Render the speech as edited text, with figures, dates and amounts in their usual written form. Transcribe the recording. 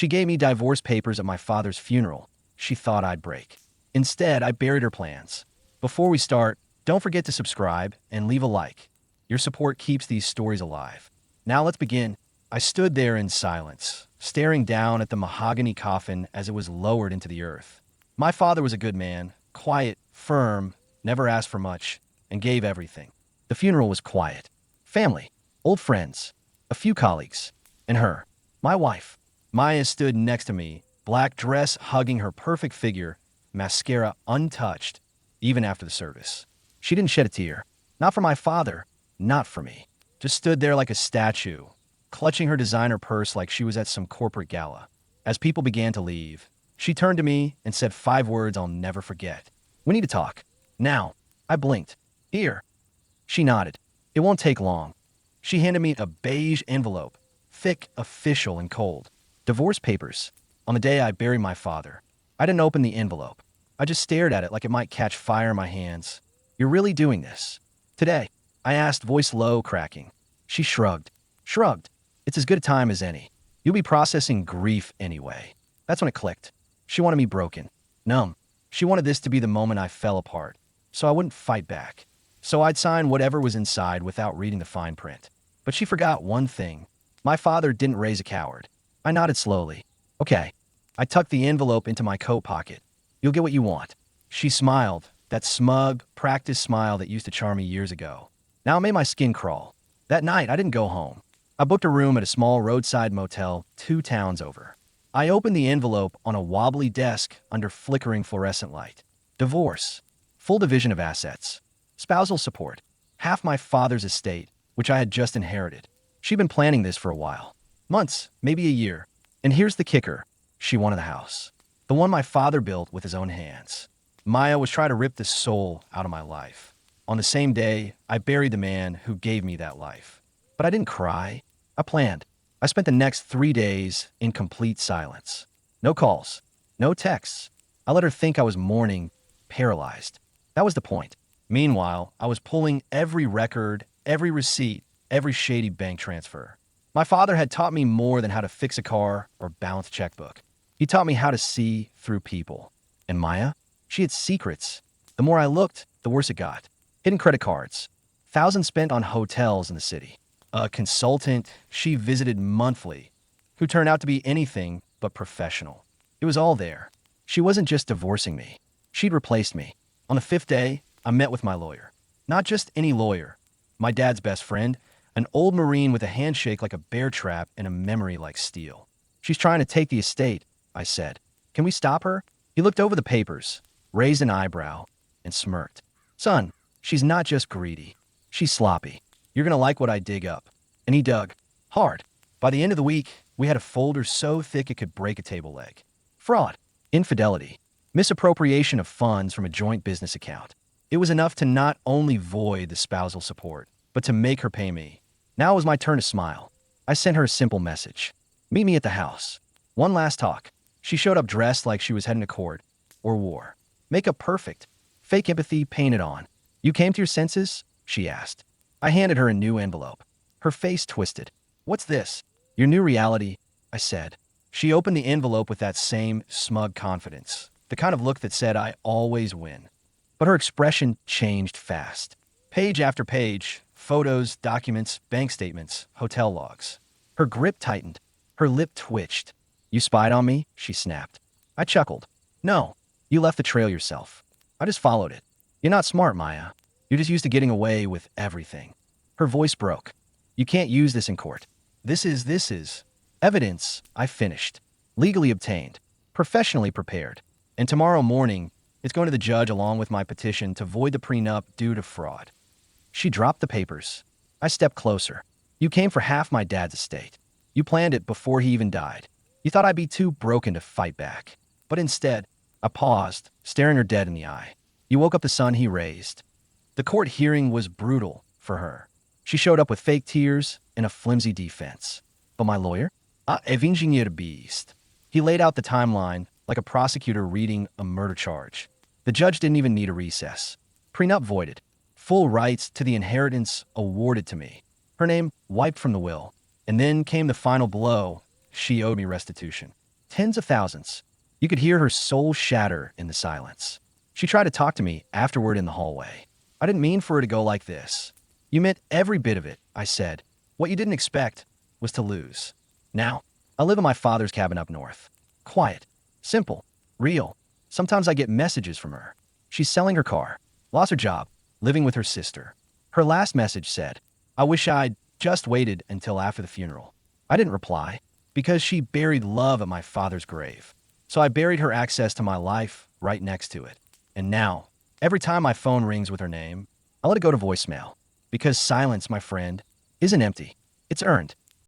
She gave me divorce papers at my father's funeral. She thought I'd break. Instead, I buried her plans. Before we start, don't forget to subscribe and leave a like. Your support keeps these stories alive. Now let's begin. I stood there in silence, staring down at the mahogany coffin as it was lowered into the earth. My father was a good man, quiet, firm, never asked for much, and gave everything. The funeral was quiet. Family, old friends, a few colleagues, and her, my wife. Maya stood next to me, black dress hugging her perfect figure, mascara untouched, even after the service. She didn't shed a tear. Not for my father, not for me. Just stood there like a statue, clutching her designer purse like she was at some corporate gala. As people began to leave, she turned to me and said 5 words I'll never forget. "We need to talk. Now." I blinked. "Here." She nodded. "It won't take long." She handed me a beige envelope, thick, official, and cold. Divorce papers. On the day I buried my father. I didn't open the envelope. I just stared at it like it might catch fire in my hands. "You're really doing this? Today?" I asked, voice low, cracking. She shrugged. "It's as good a time as any. You'll be processing grief anyway." That's when it clicked. She wanted me broken, numb. She wanted this to be the moment I fell apart, so I wouldn't fight back. So I'd sign whatever was inside without reading the fine print. But she forgot one thing. My father didn't raise a coward. I nodded slowly. "Okay." I tucked the envelope into my coat pocket. "You'll get what you want." She smiled, that smug, practiced smile that used to charm me years ago. Now it made my skin crawl. That night, I didn't go home. I booked a room at a small roadside motel 2 towns over. I opened the envelope on a wobbly desk under flickering fluorescent light. Divorce. Full division of assets. Spousal support. Half my father's estate, which I had just inherited. She'd been planning this for a while. Months, maybe a year. And here's the kicker. She wanted the house. The one my father built with his own hands. Maya was trying to rip the soul out of my life. On the same day, I buried the man who gave me that life. But I didn't cry. I planned. I spent the next 3 days in complete silence. No calls. No texts. I let her think I was mourning, paralyzed. That was the point. Meanwhile, I was pulling every record, every receipt, every shady bank transfer. My father had taught me more than how to fix a car or balance a checkbook. He taught me how to see through people. And Maya? She had secrets. The more I looked, the worse it got. Hidden credit cards. Thousands spent on hotels in the city. A consultant she visited monthly, who turned out to be anything but professional. It was all there. She wasn't just divorcing me. She'd replaced me. On the 5th day, I met with my lawyer. Not just any lawyer. My dad's best friend, an old Marine with a handshake like a bear trap and a memory like steel. "She's trying to take the estate," I said. "Can we stop her?" He looked over the papers, raised an eyebrow, and smirked. "Son, she's not just greedy. She's sloppy. You're going to like what I dig up." And he dug. Hard. By the end of the week, we had a folder so thick it could break a table leg. Fraud. Infidelity. Misappropriation of funds from a joint business account. It was enough to not only void the spousal support, but to make her pay me. Now it was my turn to smile. I sent her a simple message. "Meet me at the house. One last talk." She showed up dressed like she was heading to court or war. Makeup perfect. Fake empathy painted on. "You came to your senses?" she asked. I handed her a new envelope. Her face twisted. "What's this?" "Your new reality," I said. She opened the envelope with that same smug confidence, the kind of look that said I always win. But her expression changed fast. Page after page, photos, documents, bank statements, hotel logs. Her grip tightened. Her lip twitched. "You spied on me?" she snapped. I chuckled. "No, you left the trail yourself. I just followed it. You're not smart, Maya. You're just used to getting away with everything." Her voice broke. "You can't use this in court. This is evidence I finished, legally obtained, professionally prepared. And tomorrow morning, it's going to the judge along with my petition to void the prenup due to fraud." She dropped the papers. I stepped closer. "You came for half my dad's estate. You planned it before he even died. You thought I'd be too broken to fight back. But instead," I paused, staring her dead in the eye. "You woke up the son he raised." The court hearing was brutal for her. She showed up with fake tears and a flimsy defense. But my lawyer? Avenging you to beast. He laid out the timeline like a prosecutor reading a murder charge. The judge didn't even need a recess. Prenup voided. Full rights to the inheritance awarded to me. Her name wiped from the will. And then came the final blow. She owed me restitution. tens of thousands. You could hear her soul shatter in the silence. She tried to talk to me afterward in the hallway. I didn't mean for her to go like this. You meant every bit of it, I said. What you didn't expect was to lose. Now, I live in my father's cabin up north. Quiet, simple, real. Sometimes I get messages from her. She's selling her car, lost her job, living with her sister. Her last message said, I wish I'd just waited until after the funeral. I didn't reply because she buried love at my father's grave. So I buried her access to my life right next to it. And now, every time my phone rings with her name, I let it go to voicemail. Because silence, my friend, isn't empty. It's earned.